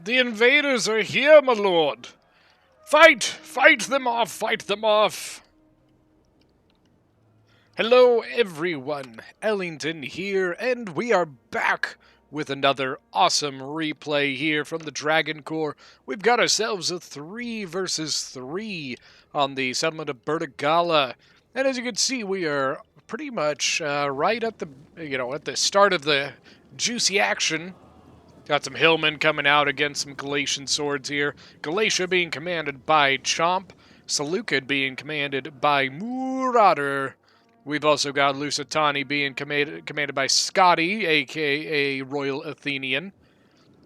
The invaders are here, my lord! Fight! Fight them off! Fight them off! Hello, everyone. Ellington here, and we are back with another awesome replay here from the Dragon Corps. We've got ourselves a 3 versus 3 on the settlement of Bertigala. And as you can see, we are pretty much right at the, at the start of the juicy action. Got some hillmen coming out against some Galatian swords here. Galatia being commanded by Chomp. Seleucid being commanded by Murader. We've also got Lusitani being commanded by Scotty, a.k.a. Royal Athenian.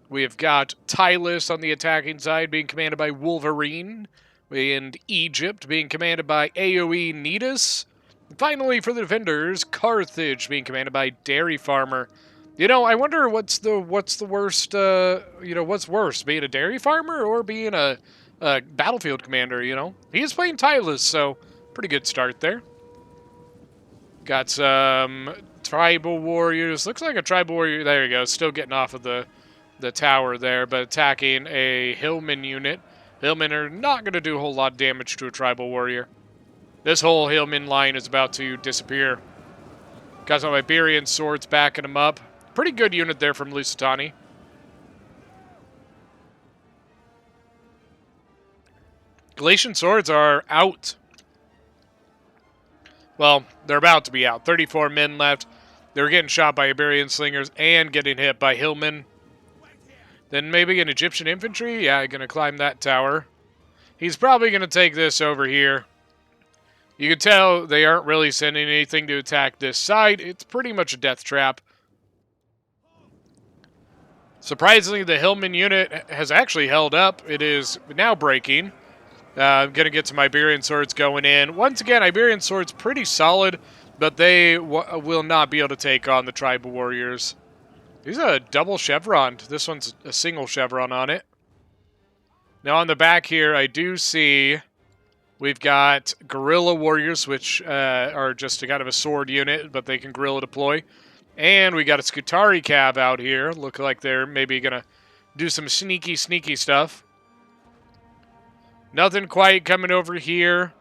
We have got Tylus on the attacking side being commanded by Wolverine. And Egypt being commanded by AoE Nidus. And finally, for the defenders, Carthage being commanded by Dairy Farmer. You know, I wonder what's the worst, what's worse, being a dairy farmer or being a battlefield commander, He is playing Tylus, so pretty good start there. Got some tribal warriors. Looks like a tribal warrior. There you go. Still getting off of the tower there, but attacking a hillman unit. Hillmen are not going to do a whole lot of damage to a tribal warrior. This whole hillman line is about to disappear. Got some Iberian swords backing them up. Pretty good unit there from Lusitani. Galatian swords are out. Well, they're about to be out. 34 men left. They were getting shot by Iberian slingers and getting hit by hillmen. Then maybe an Egyptian infantry? Yeah, going to climb that tower. He's probably going to take this over here. You can tell they aren't really sending anything to attack this side. It's pretty much a death trap. Surprisingly, the hillman unit has actually held up. It is now breaking. I'm going to get some Iberian swords going in. Once again, Iberian swords pretty solid, but they will not be able to take on the tribal warriors. These are a double chevron. This one's a single chevron on it. Now on the back here, I do see we've got guerrilla warriors, which are just a kind of a sword unit, but they can guerrilla deploy. And we got a Scutari Cav out here. Look like they're maybe going to do some sneaky stuff. Nothing quite coming over here.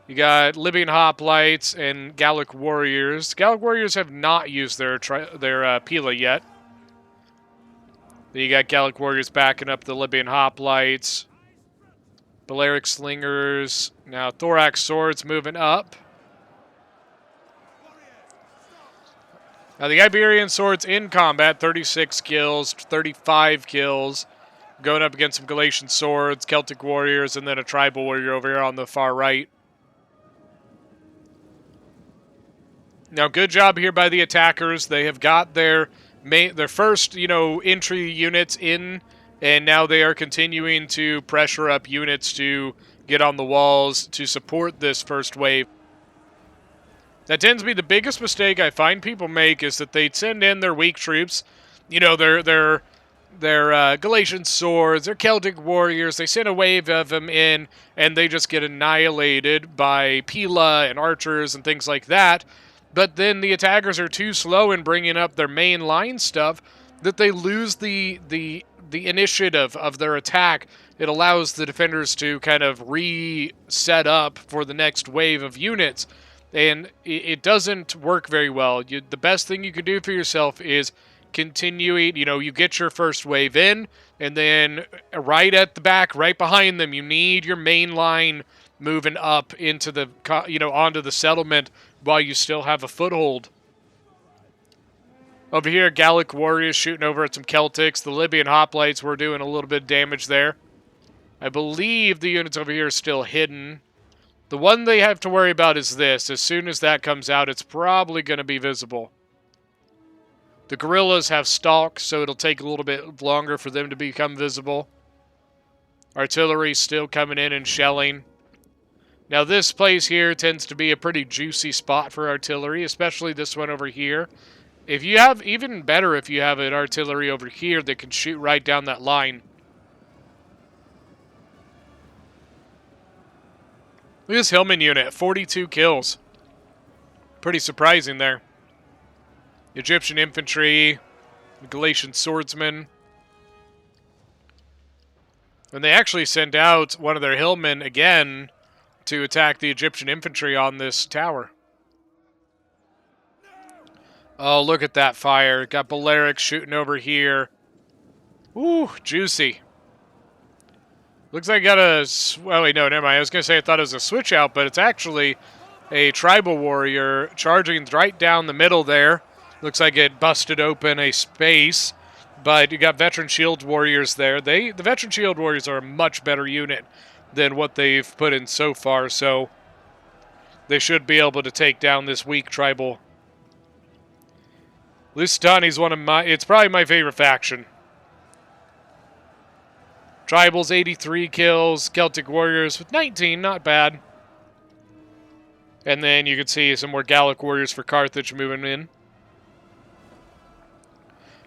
You got Libyan Hoplites and Gallic Warriors. Gallic Warriors have not used their Pila yet. Then you got Gallic Warriors backing up the Libyan Hoplites. Balearic Slingers. Now Thorax Swords moving up. Now the Iberian Swords in combat, 36 kills, 35 kills. Going up against some Galatian Swords, Celtic Warriors, and then a Tribal Warrior over here on the far right. Now, good job here by the attackers. They have got their first, entry units in, and now they are continuing to pressure up units to get on the walls to support this first wave. That tends to be the biggest mistake I find people make, is that they send in their weak troops, their Galatian swords, their Celtic warriors. They send a wave of them in, and they just get annihilated by Pila and archers and things like that. But then the attackers are too slow in bringing up their main line stuff that they lose the initiative of their attack. It allows the defenders to kind of reset up for the next wave of units. And it doesn't work very well. The best thing you can do for yourself is continuing, you get your first wave in, and then right at the back, right behind them, you need your main line moving up into the, onto the settlement while you still have a foothold. Over here, Gallic Warriors shooting over at some Celtics. The Libyan Hoplites were doing a little bit of damage there. I believe the units over here are still hidden. The one they have to worry about is this. As soon as that comes out, it's probably going to be visible. The guerrillas have stalks, so it'll take a little bit longer for them to become visible. Artillery still coming in and shelling. Now this place here tends to be a pretty juicy spot for artillery, especially this one over here. If you have, even better if you have an artillery over here that can shoot right down that line. Look at this Hillman unit, 42 kills. Pretty surprising there. Egyptian infantry, Galatian swordsmen. And they actually sent out one of their hillmen again to attack the Egyptian infantry on this tower. Oh, look at that fire. Got Balearic shooting over here. Ooh, juicy. Looks like I got a... Oh, wait, no, never mind. I was going to say I thought it was a switch out, but it's actually a tribal warrior charging right down the middle there. Looks like it busted open a space, but you got veteran shield warriors there. The veteran shield warriors are a much better unit than what they've put in so far, so they should be able to take down this weak tribal. Lusitani's one of my... It's probably my favorite faction. Tribals, 83 kills. Celtic Warriors with 19, not bad. And then you can see some more Gallic Warriors for Carthage moving in.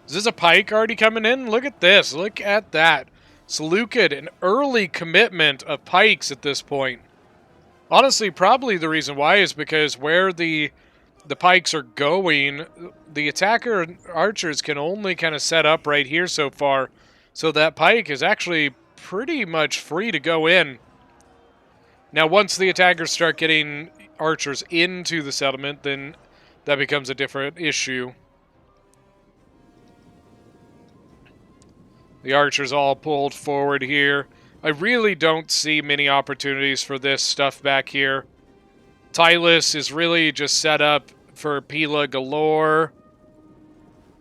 Is this a pike already coming in? Look at this. Look at that. Seleucid, an early commitment of pikes at this point. Honestly, probably the reason why is because where the pikes are going, the attacker archers can only kind of set up right here so far. So that pike is actually pretty much free to go in. Now, once the attackers start getting archers into the settlement, then that becomes a different issue. The archers all pulled forward here. I really don't see many opportunities for this stuff back here. Tylus is really just set up for Pila galore.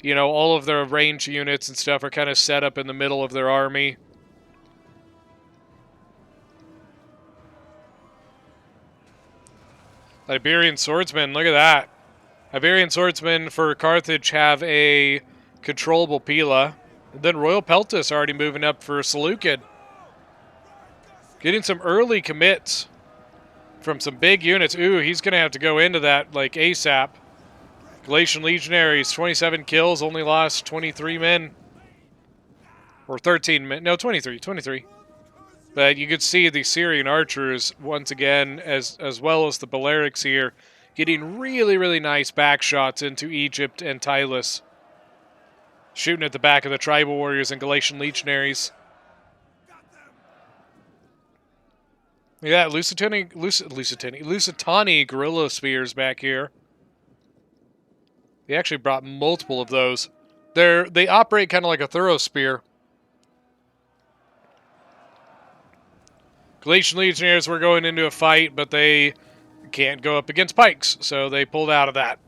You know, all of their range units and stuff are kind of set up in the middle of their army. Iberian swordsmen, look at that. Iberian swordsmen for Carthage have a controllable Pila. And then Royal Peltus already moving up for Seleucid. Getting some early commits from some big units. Ooh, he's going to have to go into that like ASAP. Galatian Legionaries, 27 kills, only lost 23 men. Or 13 men. No, 23. But you could see the Syrian archers, once again, as well as the Balearics here, getting really, really nice back shots into Egypt and Tylus. Shooting at the back of the tribal warriors and Galatian Legionaries. Yeah, Lusitani guerrilla spears back here. They actually brought multiple of those. They operate kind of like a thorough spear. Galatian Legionnaires were going into a fight, but they can't go up against pikes, so they pulled out of that.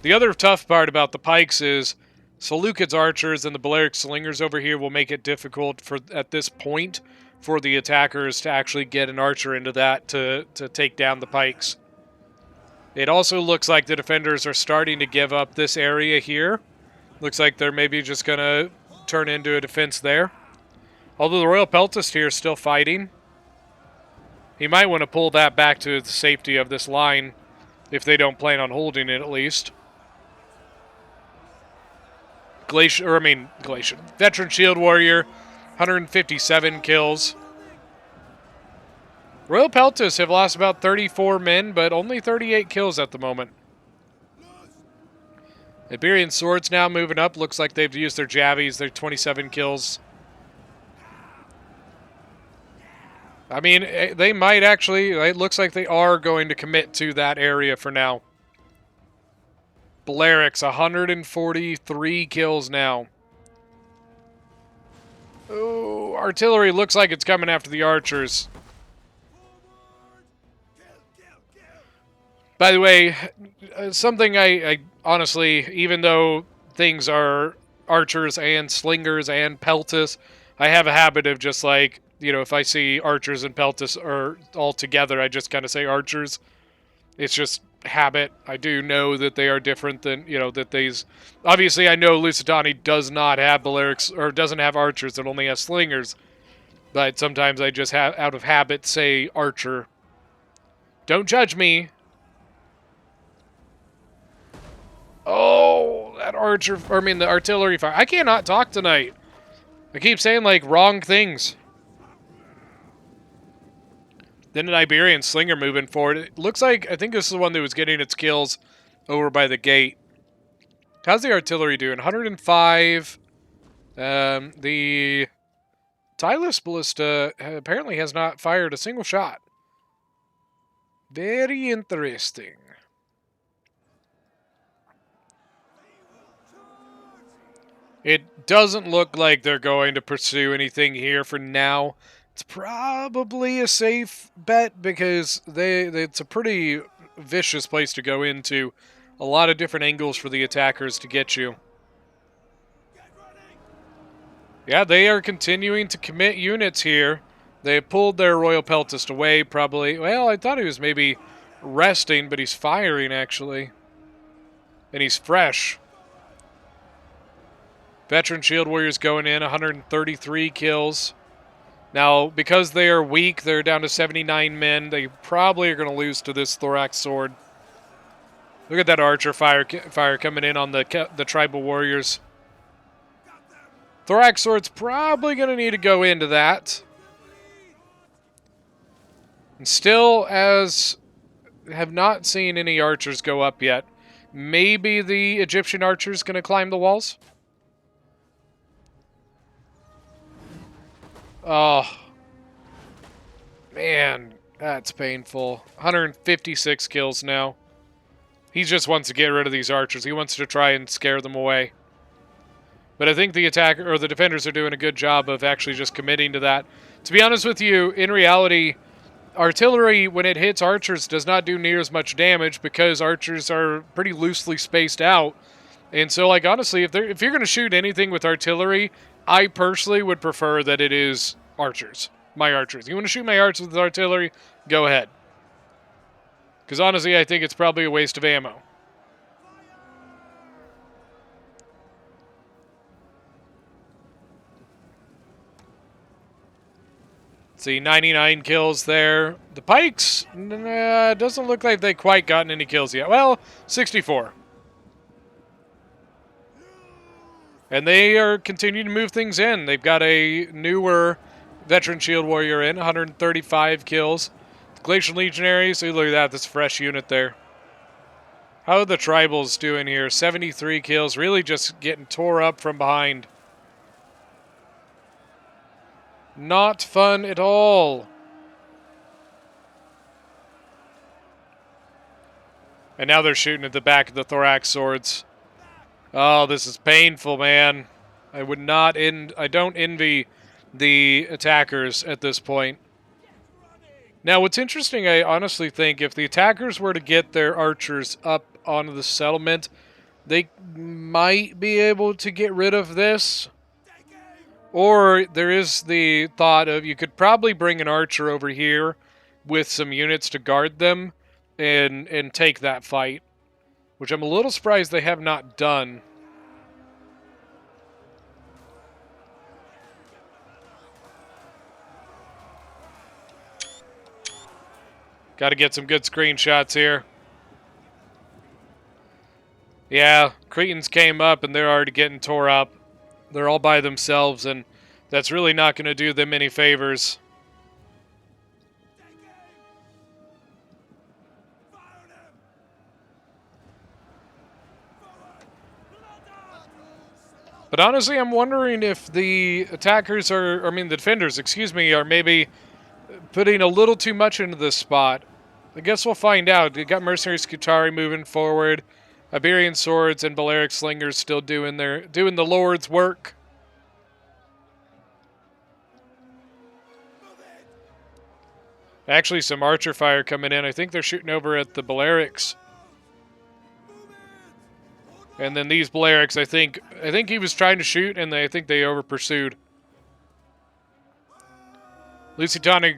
The other tough part about the pikes is Seleucid's archers and the Balearic slingers over here will make it difficult at this point for the attackers to actually get an archer into that to take down the pikes. It also looks like the defenders are starting to give up this area here. Looks like they're maybe just going to turn into a defense there. Although the Royal Peltist here is still fighting. He might want to pull that back to the safety of this line if they don't plan on holding it at least. Galatian. Veteran Shield Warrior, 157 kills. Royal Peltus have lost about 34 men, but only 38 kills at the moment. Iberian Swords now moving up. Looks like they've used their Javies. They're 27 kills. I mean, they might actually... It looks like they are going to commit to that area for now. Balearics, 143 kills now. Oh, artillery looks like it's coming after the archers. By the way, something I honestly, even though things are archers and slingers and peltis, I have a habit of just like, you know, if I see archers and peltis are all together, I just kind of say archers. It's just habit. I do know that they are different than, you know, that these... Obviously, I know Lusitani does not have Balearics, or doesn't have archers, it only has slingers. But sometimes I just have, out of habit, say archer. Don't judge me. Oh, that archer... I mean, the artillery fire. I cannot talk tonight. I keep saying, like, wrong things. Then an Iberian slinger moving forward. It looks like, I think this is the one that was getting its kills over by the gate. How's the artillery doing? 105. The Tylus Ballista apparently has not fired a single shot. Very interesting. It doesn't look like they're going to pursue anything here for now. It's probably a safe bet because it's a pretty vicious place to go into. A lot of different angles for the attackers to get you. Yeah, they are continuing to commit units here. They pulled their Royal Peltist away, probably. Well, I thought he was maybe resting, but he's firing, actually. And he's fresh. Veteran Shield Warriors going in, 133 kills. Now, because they are weak, they're down to 79 men. They probably are going to lose to this Thorax Sword. Look at that Archer fire coming in on the Tribal Warriors. Thorax Sword's probably going to need to go into that. And still, have not seen any archers go up yet. Maybe the Egyptian archer's going to climb the walls? Oh. Man, that's painful. 156 kills now. He just wants to get rid of these archers. He wants to try and scare them away. But I think the attacker or the defenders are doing a good job of actually just committing to that. To be honest with you, in reality, artillery, when it hits archers, does not do near as much damage because archers are pretty loosely spaced out. And so, like, honestly, if you're going to shoot anything with artillery, I personally would prefer that it is archers. My archers. You want to shoot my archers with artillery? Go ahead. Because honestly, I think it's probably a waste of ammo. See, 99 kills there. The Pikes, doesn't look like they quite gotten any kills yet. Well, 64. And they are continuing to move things in. They've got a newer Veteran Shield Warrior in, 135 kills. The Glacial Legionaries, look at that, this fresh unit there. How are the Tribals doing here? 73 kills, really just getting tore up from behind. Not fun at all. And now they're shooting at the back of the Thorax Swords. Oh, this is painful, man. I don't envy the attackers at this point. Now, what's interesting, I honestly think, if the attackers were to get their archers up onto the settlement, they might be able to get rid of this. Or there is the thought of you could probably bring an archer over here with some units to guard them and take that fight, which I'm a little surprised they have not done. Got to get some good screenshots here. Yeah, Cretans came up and they're already getting tore up. They're all by themselves, and that's really not going to do them any favors. But honestly, I'm wondering if the attackers the defenders, are maybe putting a little too much into this spot. I guess we'll find out. They got Mercenary Scutari moving forward. Iberian Swords and Balearic Slingers still doing the Lord's work. Actually, some archer fire coming in. I think they're shooting over at the Balearics. And then these Balearics, I think he was trying to shoot, and I think they over-pursued. Lusitani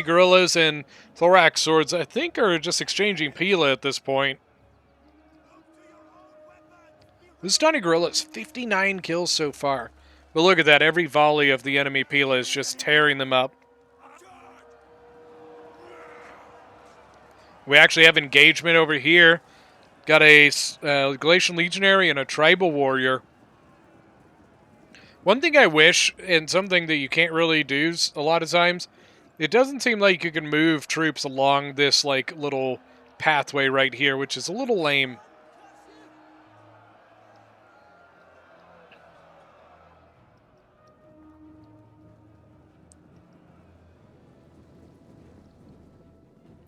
Guerrillas and Thorax Swords, I think, are just exchanging Pila at this point. Lusitani Guerrillas, 59 kills so far. But look at that, every volley of the enemy Pila is just tearing them up. We actually have engagement over here. Got a Glacial Legionary and a Tribal Warrior. One thing I wish, and something that you can't really do a lot of times, it doesn't seem like you can move troops along this like little pathway right here, which is a little lame.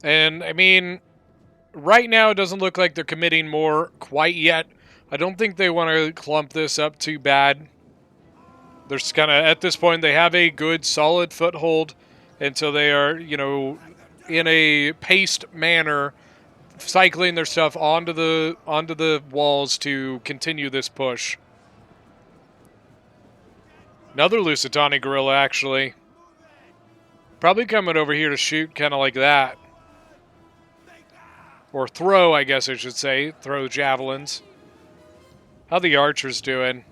And, I mean, right now it doesn't look like they're committing more quite yet. I don't think they want to clump this up too bad. They're just kind of, at this point, they have a good, solid foothold until they are, you know, in a paced manner, cycling their stuff onto the walls to continue this push. Another Lusitani gorilla, actually. Probably coming over here to shoot, kind of like that. Or throw, I guess I should say. Throw javelins. How the archers doing?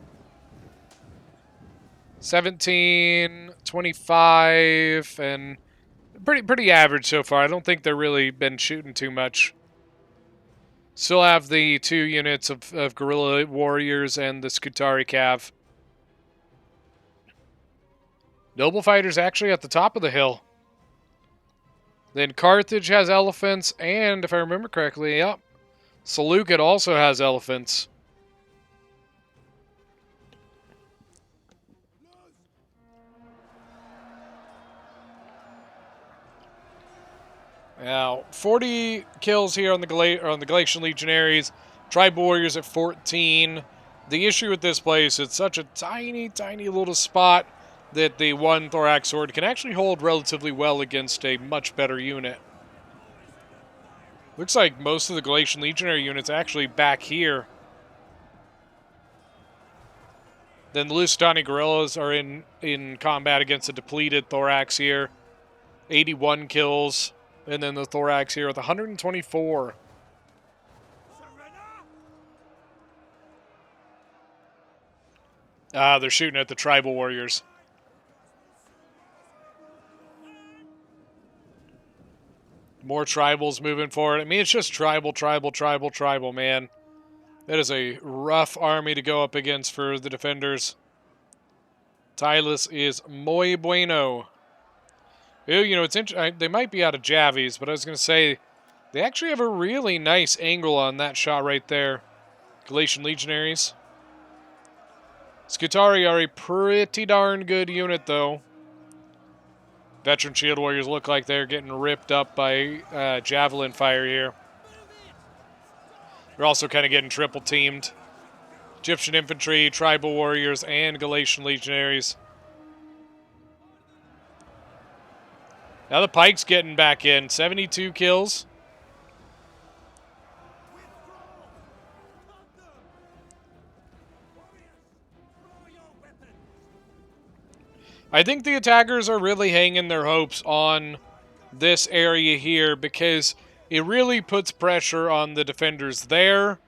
17, 25, and pretty average so far. I don't think they've really been shooting too much. Still have the 2 units of guerrilla warriors and the Skutari Cav. Noble fighters actually at the top of the hill. Then Carthage has elephants, and if I remember correctly, yep, Seleucid also has elephants. Now, 40 kills here on the Galatian Legionaries. Tribe Warriors at 14. The issue with this place, it's such a tiny, tiny little spot that the 1 Thorax Sword can actually hold relatively well against a much better unit. Looks like most of the Galatian Legionary units actually back here. Then the Lusitani Guerrillas are in combat against a depleted Thorax here. 81 kills. And then the Thorax here with 124. They're shooting at the Tribal Warriors. More Tribals moving forward. I mean, it's just tribal, man. That is a rough army to go up against for the defenders. Tylus is muy bueno. Ooh, you know, it's interesting. They might be out of Javies, but I was going to say, they actually have a really nice angle on that shot right there. Galatian Legionaries. Skutari are a pretty darn good unit, though. Veteran Shield Warriors look like they're getting ripped up by javelin fire here. They're also kind of getting triple teamed. Egyptian Infantry, Tribal Warriors, and Galatian Legionaries. Now the Pike's getting back in. 72 kills. I think the attackers are really hanging their hopes on this area here because it really puts pressure on the defenders there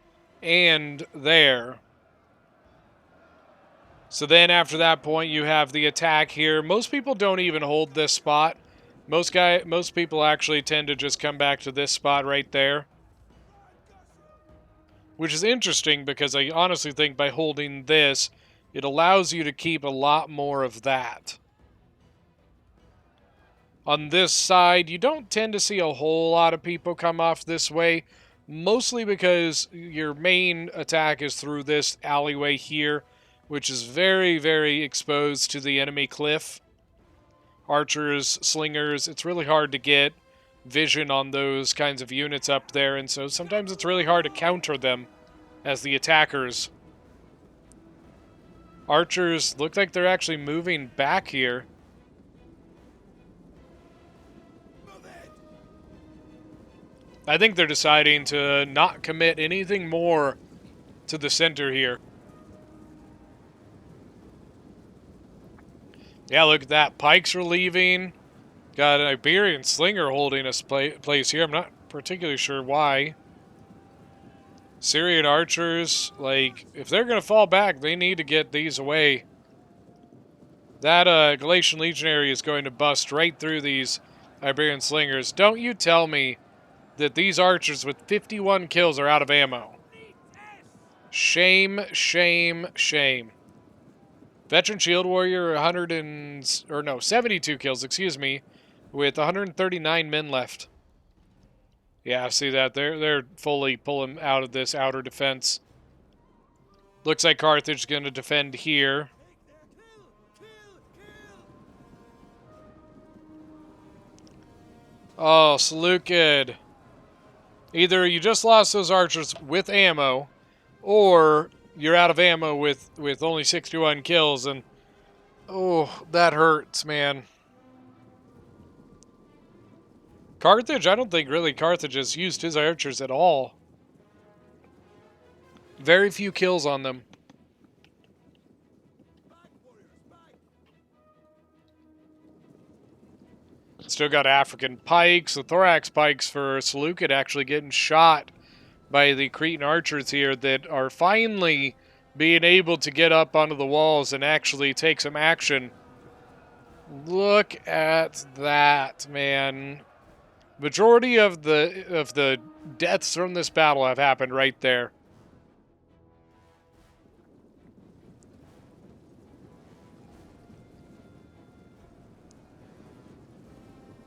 and there. So then after that point, you have the attack here. Most people don't even hold this spot. Most people actually tend to just come back to this spot right there. Which is interesting because I honestly think by holding this, it allows you to keep a lot more of that. On this side, you don't tend to see a whole lot of people come off this way, mostly because your main attack is through this alleyway here, which is very, very exposed to the enemy cliff. Archers, slingers, it's really hard to get vision on those kinds of units up there, and so sometimes it's really hard to counter them as the attackers. Archers look like they're actually moving back here. I think they're deciding to not commit anything more to the center here. Yeah, look at that. Pikes are leaving. Got an Iberian Slinger holding us place here. I'm not particularly sure why. Syrian archers, like, if they're going to fall back, they need to get these away. That Galatian Legionary is going to bust right through these Iberian Slingers. Don't you tell me that these archers with 51 kills are out of ammo. Shame, shame, shame. Veteran Shield Warrior 72 kills, excuse me, with 139 men left. Yeah, see that? They're fully pulling out of this outer defense. Looks like Carthage is going to defend here. Oh, Seleucid. Either you just lost those archers with ammo, or you're out of ammo with only 61 kills, and oh, that hurts, man. Carthage, I don't think really Carthage has used his archers at all. Very few kills on them. Still got African pikes, the thorax pikes for Seleucid actually getting shot by the Cretan archers here that are finally being able to get up onto the walls and actually take some action. Look at that, man. Majority of the deaths from this battle have happened right there.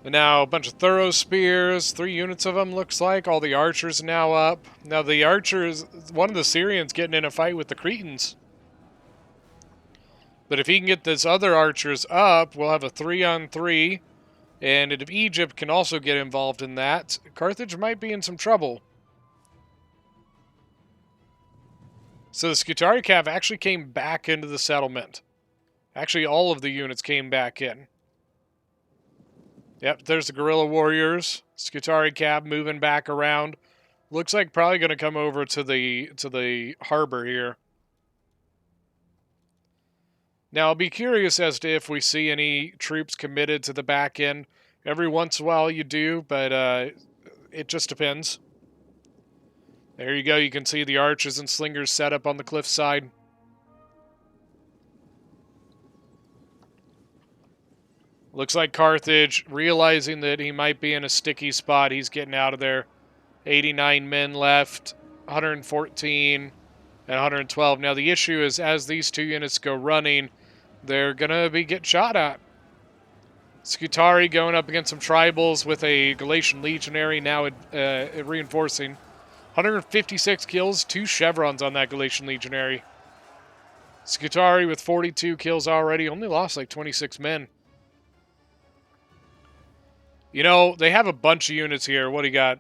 And now a bunch of thorough spears, 3 units of them looks like. All the archers now up. Now the archers, one of the Syrians getting in a fight with the Cretans. But if he can get this other archers up, we'll have a 3-on-3. And if Egypt can also get involved in that, Carthage might be in some trouble. So the Scutari Cav actually came back into the settlement. Actually, all of the units came back in. Yep, there's the guerrilla warriors. Scutari Cav moving back around. Looks like probably going to come over to the harbor here. Now, I'll be curious as to if we see any troops committed to the back end. Every once in a while you do, but it just depends. There you go. You can see the archers and slingers set up on the cliffside. Looks like Carthage, realizing that he might be in a sticky spot, he's getting out of there. 89 men left, 114 and 112. Now, the issue is as these 2 units go running, they're going to be getting shot at. Scutari going up against some tribals with a Galatian legionary now reinforcing. 156 kills, 2 chevrons on that Galatian legionary. Scutari with 42 kills already, only lost like 26 men. You know, they have a bunch of units here. What do you got?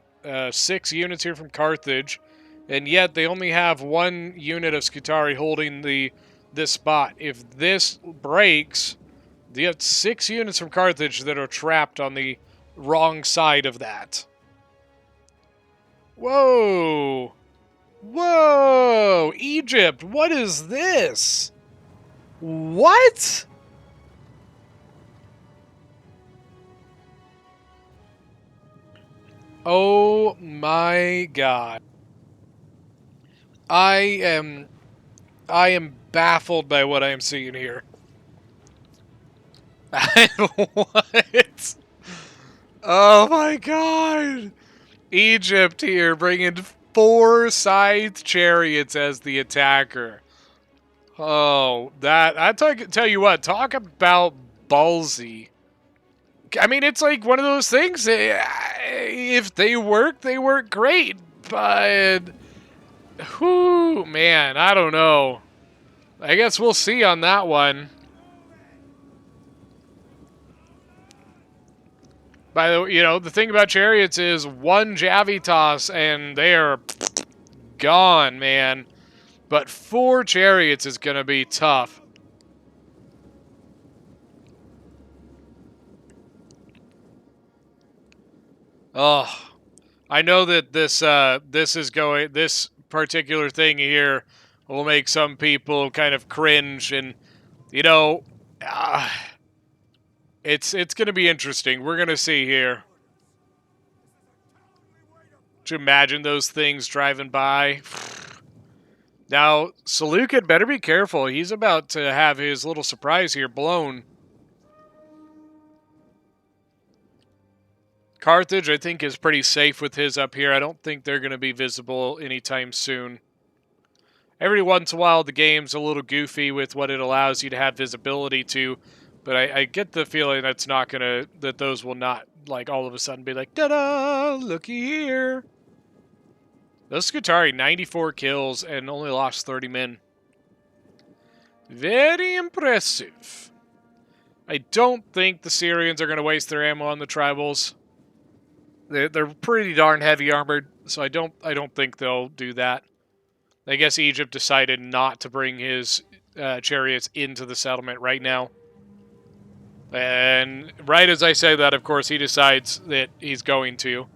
6 units here from Carthage, and yet they only have 1 unit of Scutari holding this spot. If this breaks, you have 6 units from Carthage that are trapped on the wrong side of that. Whoa! Whoa! Egypt, what is this? What? Oh my god. I am baffled by what I am seeing here. What? Oh my god. Egypt here bringing 4 scythe chariots as the attacker. Oh, I tell you what, talk about ballsy. I mean, it's like one of those things. If they work great. But, whew, man, I don't know. I guess we'll see on that one. By the way, you know, the thing about chariots is 1 Javitas and they are gone, man. But 4 chariots is going to be tough. Oh, I know that this particular thing here will make some people kind of cringe, and you know, it's going to be interesting. We're going to see here. To imagine those things driving by. Now, Seleucid better be careful. He's about to have his little surprise here blown. Carthage, I think, is pretty safe with his up here. I don't think they're going to be visible anytime soon. Every once in a while, the game's a little goofy with what it allows you to have visibility to, but I get the feeling that's not going to, that those will not, like, all of a sudden be like, ta-da, looky here. Those Scutari, 94 kills and only lost 30 men. Very impressive. I don't think the Syrians are going to waste their ammo on the tribals. They're pretty darn heavy armored, so I don't think they'll do that. I guess Egypt decided not to bring his chariots into the settlement right now. And right as I say that, of course, he decides that he's going to.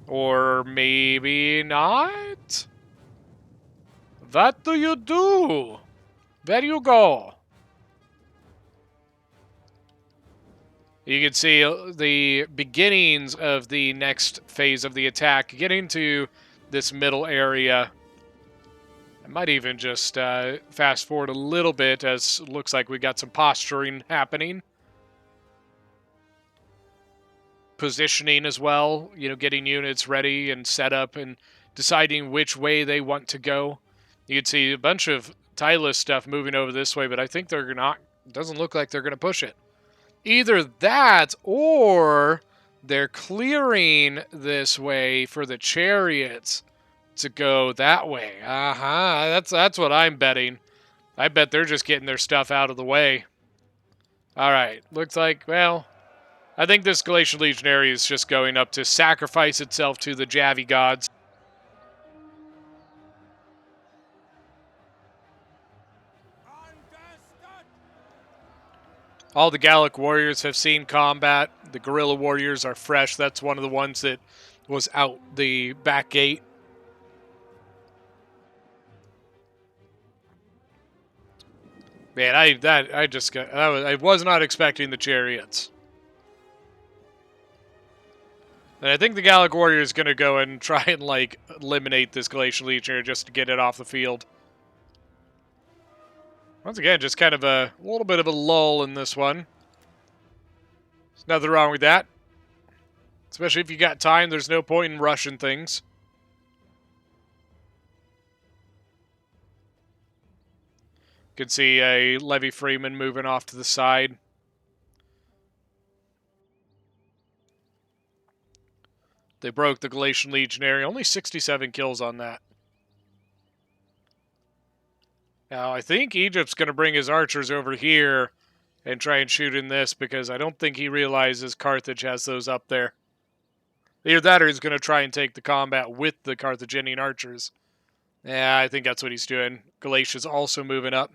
Or maybe not? What do you do? Where you go? You can see the beginnings of the next phase of the attack getting to this middle area. I might even just fast forward a little bit, as it looks like we got some posturing happening. Positioning as well, you know, getting units ready and set up and deciding which way they want to go. You can see a bunch of Tylus stuff moving over this way, but I think they're not, doesn't look like they're going to push it. Either that, or they're clearing this way for the chariots to go that way. That's what I'm betting. I bet they're just getting their stuff out of the way. All right, looks like, well, I think this Galatian Legionary is just going up to sacrifice itself to the Javi gods. All the Gallic warriors have seen combat. The guerrilla warriors are fresh. That's one of the ones that was out the back gate. Man, I was not expecting the chariots. And I think the Gallic warrior is going to go and try and like eliminate this Galatian Legionary just to get it off the field. Once again, just kind of a little bit of a lull in this one. There's nothing wrong with that. Especially if you got time, there's no point in rushing things. You can see a Levy Freeman moving off to the side. They broke the Galatian Legionary. Only 67 kills on that. Now, I think Egypt's going to bring his archers over here and try and shoot in this, because I don't think he realizes Carthage has those up there. Either that or he's going to try and take the combat with the Carthaginian archers. Yeah, I think that's what he's doing. Galatia's also moving up.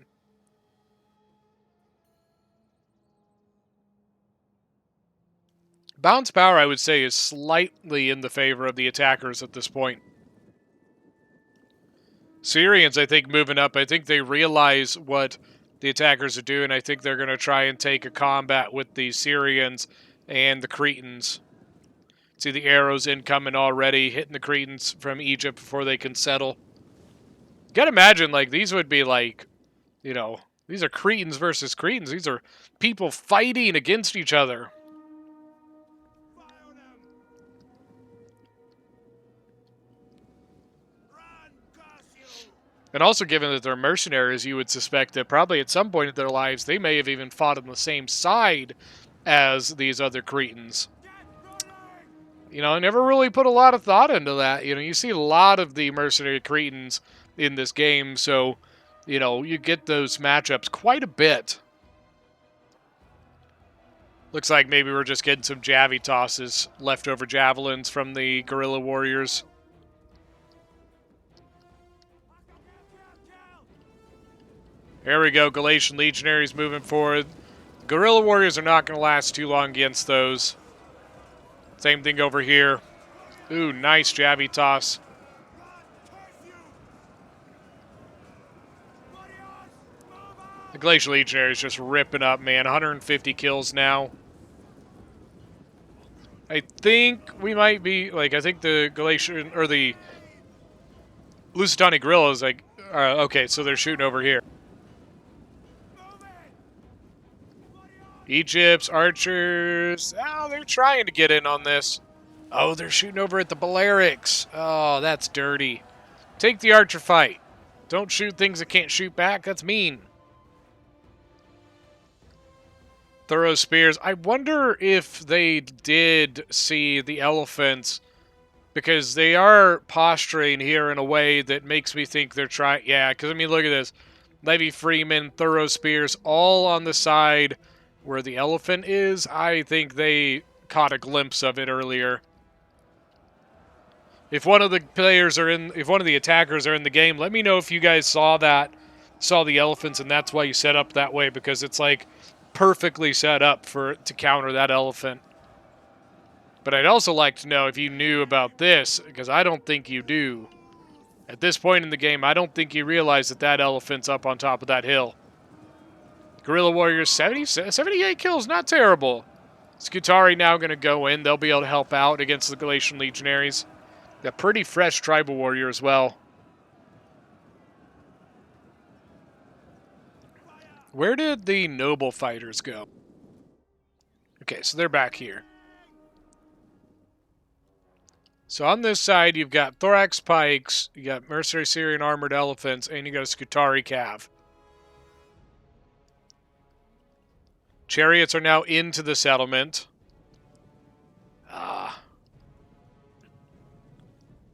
Bounce power, I would say, is slightly in the favor of the attackers at this point. Syrians, I think, moving up. I think they realize what the attackers are doing. I think they're going to try and take a combat with the Syrians and the Cretans. See the arrows incoming already, hitting the Cretans from Egypt before they can settle. You gotta imagine, like, these would be like, you know, these are Cretans versus Cretans. These are people fighting against each other. And also, given that they're mercenaries, you would suspect that probably at some point in their lives, they may have even fought on the same side as these other Cretans. You know, I never really put a lot of thought into that. You know, you see a lot of the mercenary Cretans in this game, so, you know, you get those matchups quite a bit. Looks like maybe we're just getting some Javi tosses, leftover javelins from the guerrilla warriors. There we go, Galatian Legionaries moving forward. Guerrilla warriors are not going to last too long against those. Same thing over here. Ooh, nice Javi toss. The Galatian Legionaries just ripping up, man. 150 kills now. I think we might be, like, I think the Galatian, or the Lusitani guerrilla is like, okay, so they're shooting over here. Egypt's archers, oh, they're trying to get in on this. Oh, they're shooting over at the Balearics. Oh, that's dirty. Take the archer fight. Don't shoot things that can't shoot back. That's mean. Thorough spears. I wonder if they did see the elephants, because they are posturing here in a way that makes me think they're trying. Yeah, because, I mean, look at this. Levy Freeman, thorough spears, all on the side where the elephant is. I think they caught a glimpse of it earlier. If one of the players are in, if one of the attackers are in the game, let me know if you guys saw that, saw the elephants, and that's why you set up that way, because it's like perfectly set up to counter that elephant. But I'd also like to know if you knew about this, because I don't think you do. At this point in the game, I don't think you realize that that elephant's up on top of that hill. Guerrilla Warriors, 78 kills, not terrible. Skutari now going to go in. They'll be able to help out against the Galatian Legionaries. A pretty fresh tribal warrior as well. Where did the noble fighters go? Okay, so they're back here. So on this side, you've got Thorax Pikes, you got Mercenary Syrian Armored Elephants, and you got a Skutari Cav. Chariots are now into the settlement.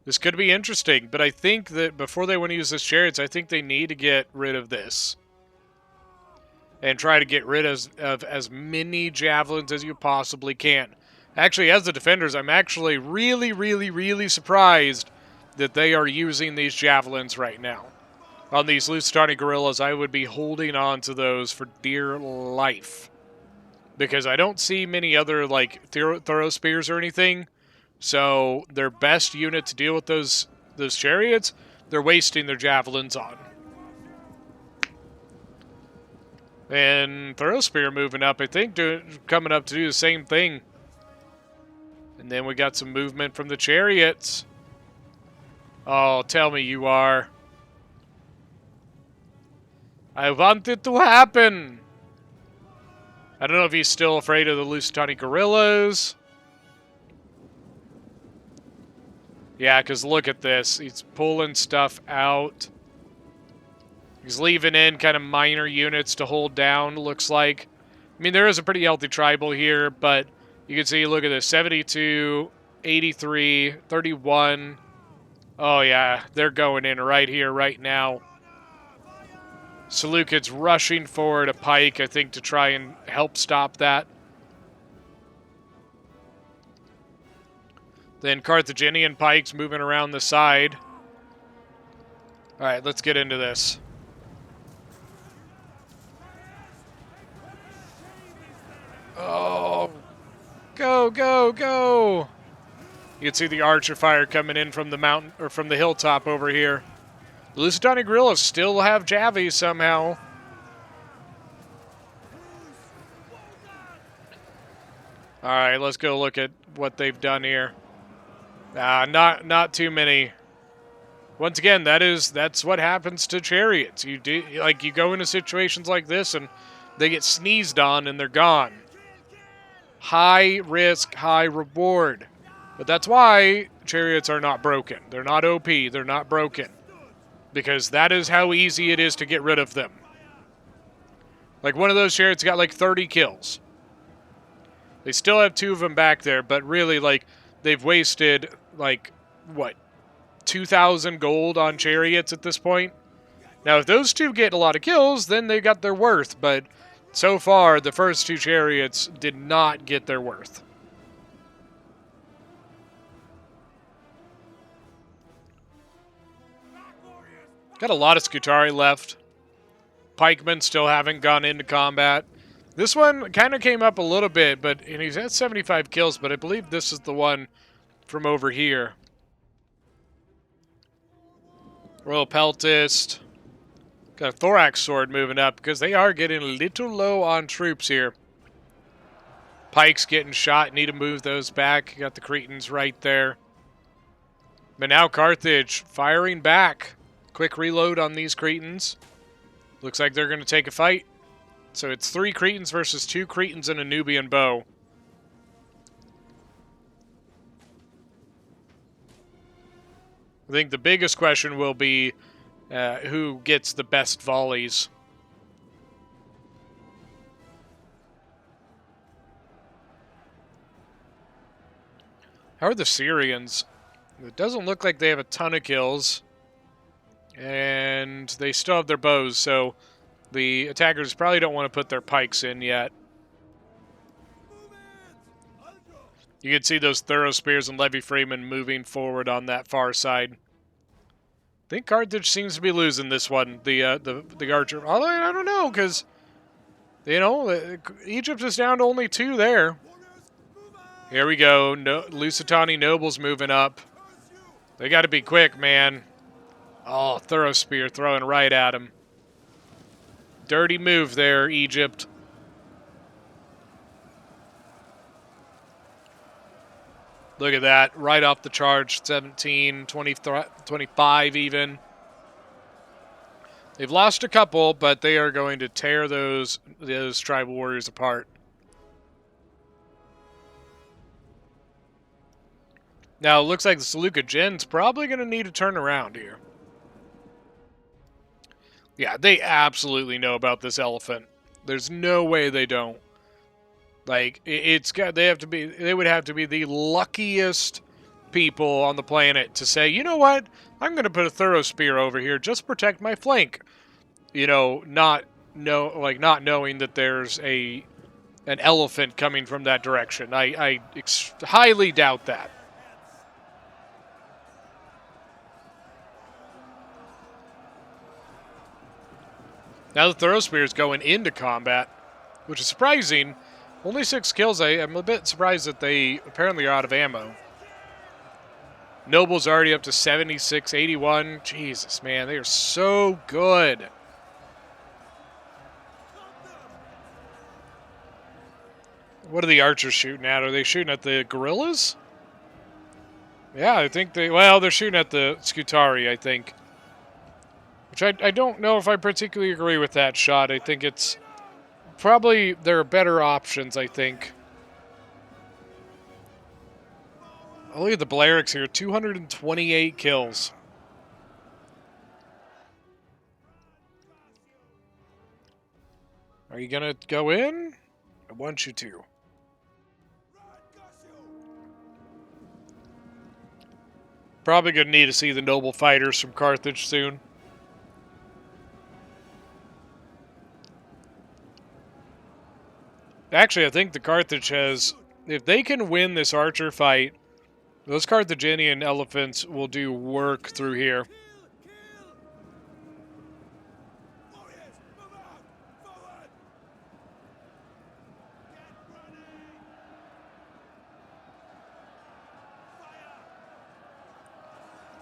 This could be interesting, but I think that before they want to use this chariots, I think they need to get rid of this. And try to get rid of as many javelins as you possibly can. Actually, as the defenders, I'm actually really surprised that they are using these javelins right now. On these Lusitani guerrillas, I would be holding on to those for dear life. Because I don't see many other, like, thorough spears or anything. So, their best unit to deal with those chariots, they're wasting their javelins on. And Thorough Spear moving up, I think, coming up to do the same thing. And then we got some movement from the chariots. Oh, tell me you are. I want it to happen. I don't know if he's still afraid of the Lusitani guerrillas. Yeah, because look at this. He's pulling stuff out. He's leaving in kind of minor units to hold down, looks like. I mean, there is a pretty healthy tribal here, but you can see, look at this, 72, 83, 31. Oh, yeah, they're going in right here, right now. Seleucid's rushing forward a pike, I think, to try and help stop that. Then Carthaginian pikes moving around the side. All right, let's get into this. Oh, go. You can see the archer fire coming in from the mountain, or from the hilltop over here. The Lusitani guerrillas still have javies somehow. All right, let's go look at what they've done here. Not too many. Once again, that's what happens to chariots. You go into situations like this and they get sneezed on and they're gone. High risk, high reward. But that's why chariots are not broken. They're not OP, they're not broken. Because that is how easy it is to get rid of them. Like one of those chariots got like 30 kills. They still have 2 of them back there, but really, like, they've wasted, like, what, 2,000 gold on chariots at this point? Now, if those 2 get a lot of kills, then they got their worth, but so far, the first 2 chariots did not get their worth. Got a lot of Skutari left. Pikemen still haven't gone into combat. This one kind of came up a little bit, and he's at 75 kills, but I believe this is the one from over here. Royal Peltist. Got a Thorax Sword moving up because they are getting a little low on troops here. Pikes getting shot. Need to move those back. Got the Cretans right there. But now Carthage firing back. Quick reload on these Cretans. Looks like they're going to take a fight. So it's 3 Cretans versus 2 Cretans and a Nubian bow. I think the biggest question will be who gets the best volleys. How are the Syrians? It doesn't look like they have a ton of kills. And they still have their bows, so the attackers probably don't want to put their pikes in yet. You can see those Thorough Spears and Levy Freeman moving forward on that far side. I think Carthage seems to be losing this one, the archer. Although I don't know, because, you know, Egypt is down to only 2 there. Here we go. No, Lusitani Nobles moving up. They got to be quick, man. Oh, Thorough Spear throwing right at him. Dirty move there, Egypt. Look at that. Right off the charge. 17, 20, 25 even. They've lost a couple, but they are going to tear those tribal warriors apart. Now, it looks like the Seleucid Gen's probably going to need to turn around here. Yeah, they absolutely know about this elephant. There's no way they don't. Like, they would have to be the luckiest people on the planet to say, you know what, I'm going to put a Thorough Spear over here, just protect my flank. You know, not knowing that there's an elephant coming from that direction. I highly doubt that. Now the Thorough Spear is going into combat, which is surprising. Only 6 kills. I'm a bit surprised that they apparently are out of ammo. Noble's already up to 76, 81. Jesus, man, they are so good. What are the archers shooting at? Are they shooting at the guerrillas? Yeah, I think they're shooting at the Scutari, I think. Which I don't know if I particularly agree with that shot. I think it's probably, there are better options, I think. Oh, look at the Balearics here. 228 kills. Are you going to go in? I want you to. Probably going to need to see the noble fighters from Carthage soon. Actually, I think the Carthage has... If they can win this archer fight, those Carthaginian elephants will do work through here.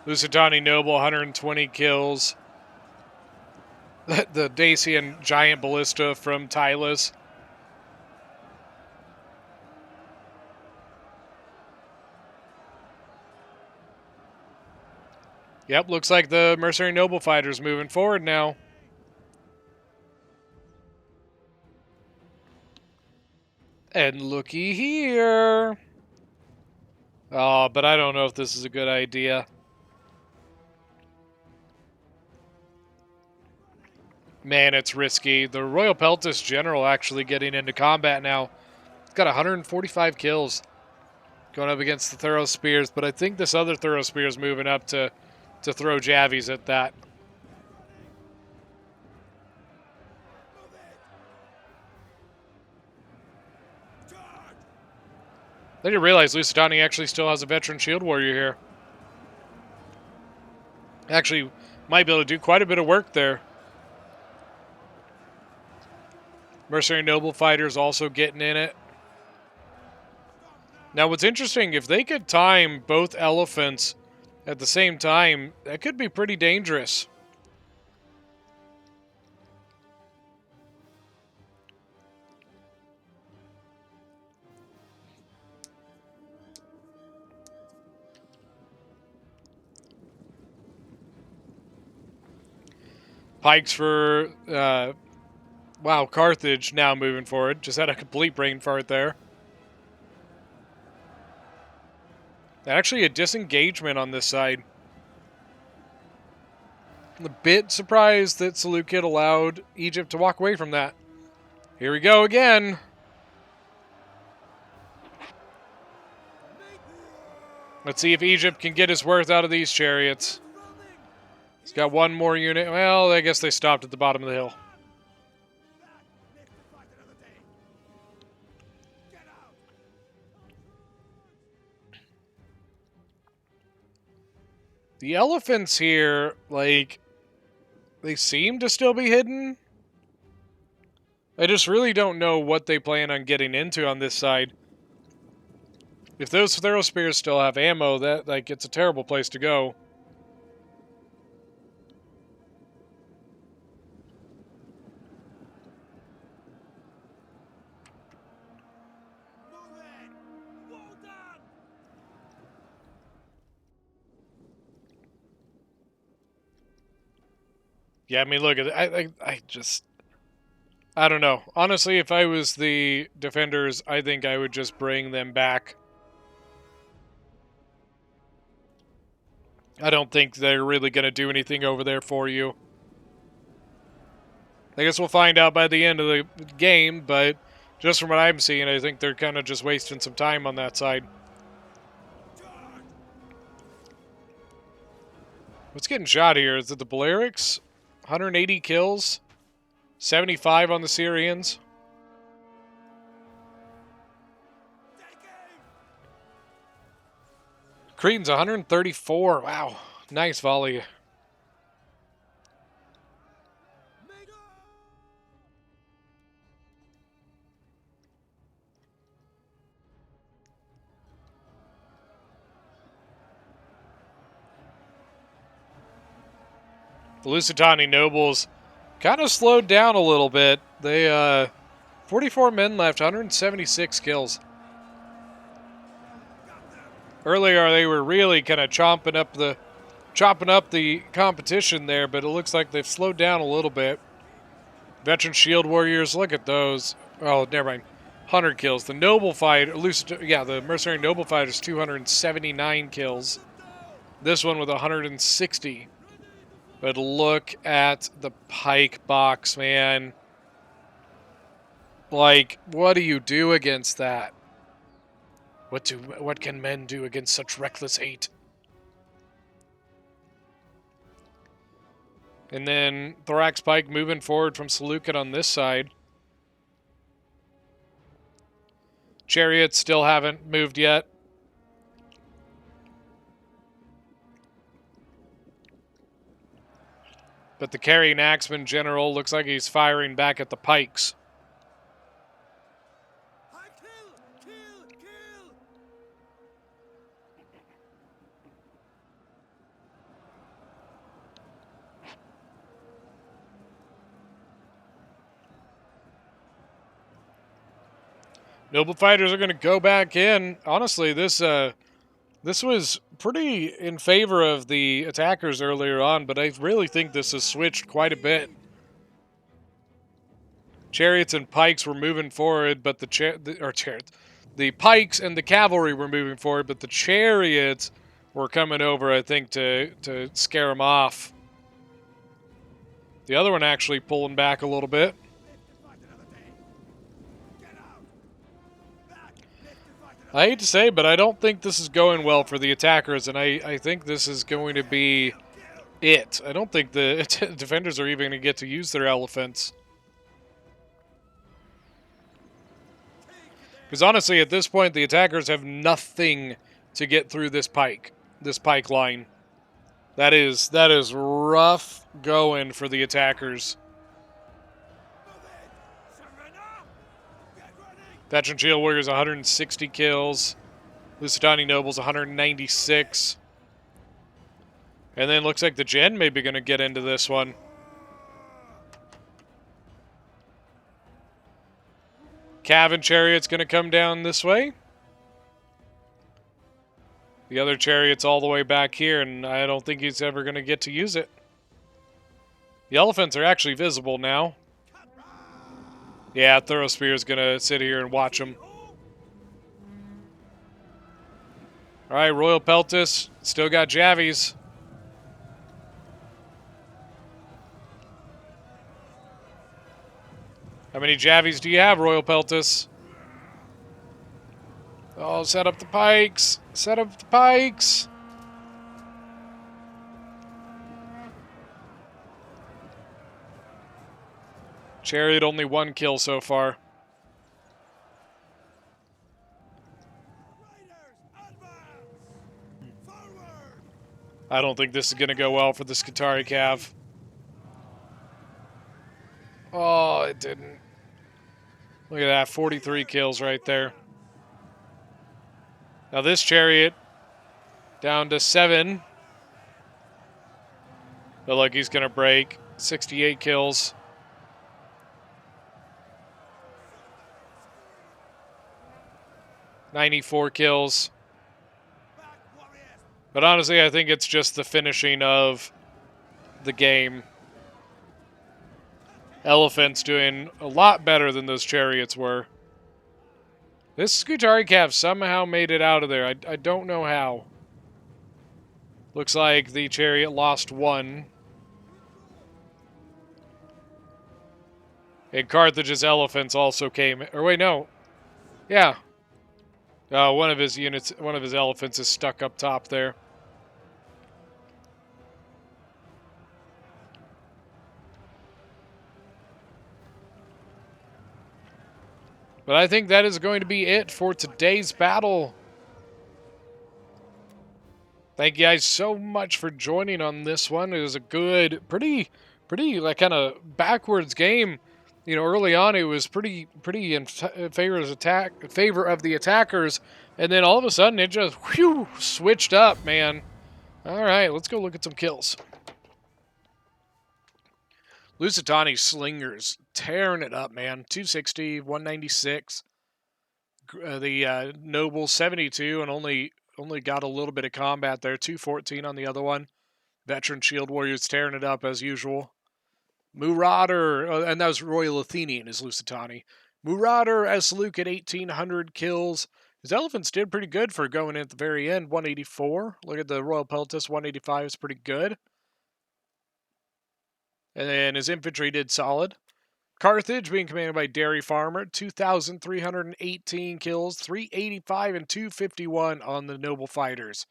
Lusitani Noble, 120 kills. The Dacian Giant Ballista from Tylos. Yep, looks like the Mercenary Noble Fighter's moving forward now. And looky here. Oh, but I don't know if this is a good idea. Man, it's risky. The Royal Peltis General actually getting into combat now. He's got 145 kills going up against the Thorough Spears, but I think this other Thorough Spear is moving up to throw javies at that. I didn't realize Lusitani actually still has a veteran shield warrior here. Actually, might be able to do quite a bit of work there. Mercenary Noble Fighters also getting in it. Now, what's interesting, if they could time both elephants at the same time, that could be pretty dangerous. Pikes for, wow, Carthage now moving forward. Just had a complete brain fart there. Actually, a disengagement on this side. I'm a bit surprised that Seleucid allowed Egypt to walk away from that. Here we go again. Let's see if Egypt can get his worth out of these chariots. He's got one more unit. Well, I guess they stopped at the bottom of the hill. The elephants here, like, they seem to still be hidden. I just really don't know what they plan on getting into on this side. If those throw spears still have ammo, that, like, it's a terrible place to go. Yeah, I mean, look, I just... I don't know. Honestly, if I was the defenders, I think I would just bring them back. I don't think they're really going to do anything over there for you. I guess we'll find out by the end of the game, but just from what I'm seeing, I think they're kind of just wasting some time on that side. What's getting shot here? Is it the Balearics? 180 kills? 75 on the Syrians? Cretans 134. Wow. Nice volley. The Lusitani nobles kind of slowed down a little bit. They, 44 men left, 176 kills. Earlier, they were really kind of chopping up the competition there, but it looks like they've slowed down a little bit. Veteran shield warriors, look at those. Oh, never mind. 100 kills. The noble fighter, the mercenary noble fighters, 279 kills. This one with 160. But look at the pike box, man. Like, what do you do against that? What can men do against such reckless hate? And then Thorax Pike moving forward from Seleucid on this side. Chariots still haven't moved yet. But the carrying axeman general looks like he's firing back at the pikes. Noble fighters are going to go back in. Honestly, this was pretty in favor of the attackers earlier on, but I really think this has switched quite a bit. Chariots and pikes were moving forward, but the pikes and the cavalry were moving forward, but the chariots were coming over, I think, to scare them off. The other one actually pulling back a little bit. I hate to say, but I don't think this is going well for the attackers, and I think this is going to be it. I don't think the defenders are even going to get to use their elephants. Because honestly, at this point, the attackers have nothing to get through this pike line. That is rough going for the attackers. Veteran shield warriors 160 kills. Lusitani nobles 196. And then looks like the gen may be going to get into this one. Cavan chariot's going to come down this way. The other chariot's all the way back here, and I don't think he's ever going to get to use it. The elephants are actually visible now. Yeah, Thorospear's going to sit here and watch them. All right, Royal Peltis still got Javies. How many Javies do you have, Royal Peltis? Oh, set up the pikes. Set up the pikes. Chariot only 1 kill so far. I don't think this is going to go well for the Skitari Cav. Oh, it didn't. Look at that, 43 kills right there. Now this chariot, down to 7. But look, he's going to break. 68 kills. $94 kills. But honestly, I think it's just the finishing of the game. Elephant's doing a lot better than those chariots were. This Skutari Cav somehow made it out of there. I don't know how. Looks like the chariot lost 1. And Carthage's elephants also came. Or wait, no. Yeah. One of his units, one of his elephants is stuck up top there. But I think that is going to be it for today's battle. Thank you guys so much for joining on this one. It was a good, pretty like kind of backwards game. You know, early on it was pretty in favor of the attackers, and then all of a sudden it just switched up, man. All right, let's go look at some kills. Lusitani Slingers tearing it up, man. 260, 196. The Noble 72, and only got a little bit of combat there. 214 on the other one. Veteran Shield Warriors tearing it up as usual. Marauder, and that was Royal Athenian is Lusitani. Marauder as Luke at 1,800 kills. His elephants did pretty good for going in at the very end. 184. Look at the Royal Peltis. 185 is pretty good. And then his infantry did solid. Carthage being commanded by Dairy Farmer, 2,318 kills, 385 and 251 on the Noble Fighters.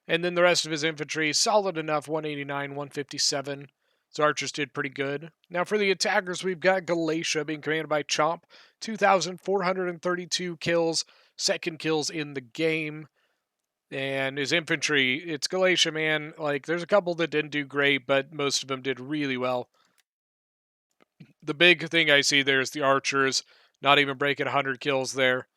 And then the rest of his infantry, solid enough, 189, 157. So archers did pretty good. Now for the attackers, we've got Galatia being commanded by Chomp, 2,432 kills, second kills in the game. And his infantry, it's Galatia, man. Like, there's a couple that didn't do great, but most of them did really well. The big thing I see there is the archers not even breaking 100 kills there.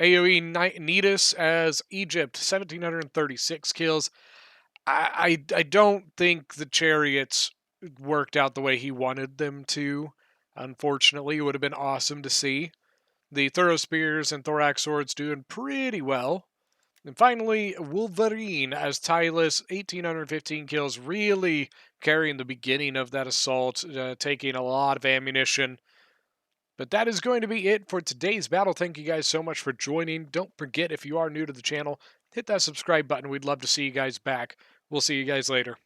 AoE Nidus as Egypt, 1,736 kills. I don't think the chariots worked out the way he wanted them to. Unfortunately, it would have been awesome to see. The Thorough Spears and Thorax Swords doing pretty well. And finally, Wolverine as Tylus, 1,815 kills, really carrying the beginning of that assault, taking a lot of ammunition. But that is going to be it for today's battle. Thank you guys so much for joining. Don't forget, if you are new to the channel, hit that subscribe button. We'd love to see you guys back. We'll see you guys later.